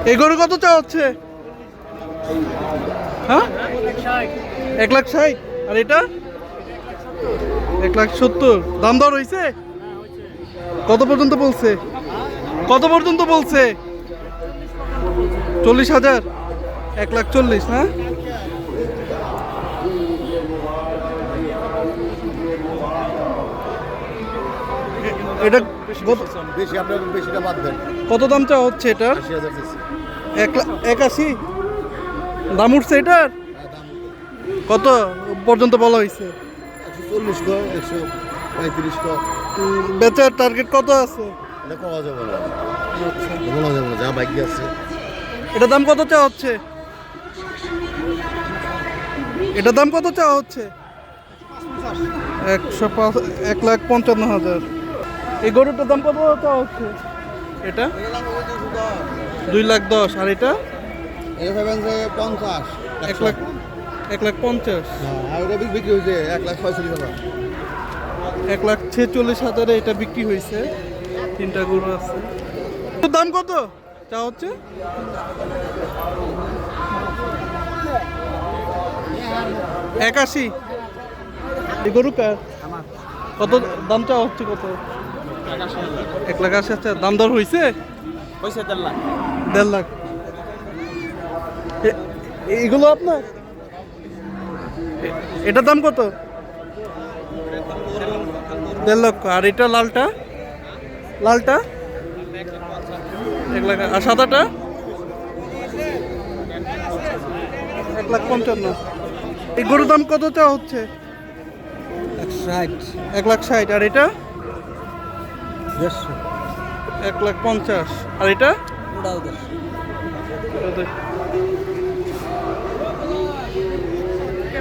এই গরু কত চা হচ্ছে? হ্যাঁ, 1,60,000। আর এটা 1,70,000। দাম দর হয়েছে? কত পর্যন্ত বলছে? কত পর্যন্ত বলছে? 40,000। 1,40,000 না? এটা বেশি, আপনার বেশিটা বাদ দেন। কত দাম চা হচ্ছে এটার? 80,000 দিচ্ছি। 81 দাম উঠছে এটার? কত পর্যন্ত বলা হয়েছে? 140 কো, 135 কো। বেচার টার্গেট কত আছে? এটা পাওয়া যাবে না, বলা যাবে না, যা ভাগ্য আছে। এটা দাম কত চা হচ্ছে? এটা দাম কত চা হচ্ছে? 1,55,000। এই গরুটার দাম কত চা হচ্ছে? এটা 2,10,000। আর এটা 50। 1,50,000। আর ওটা বিক্রি হয়েছে 1,46,000। 1,46,000 এটা বিক্রি হয়েছে। তিনটা গরু আছে। এটার দাম কত চা হচ্ছে? 81। এই গরু কার? কত দাম চা হচ্ছে? কত? 1,80,000। দাম দর হয়েছে? 1,50,000। এইগুলো আপনার? এটার দাম কত? 1.5 লক্ষ। আর এটা লালটা? লালটা 1 লাখ। আর সাদাটা 1,55,000। এই গরুর দাম কত চা হচ্ছে? 1,60,000। আর এটা 1,50,000। আর এটা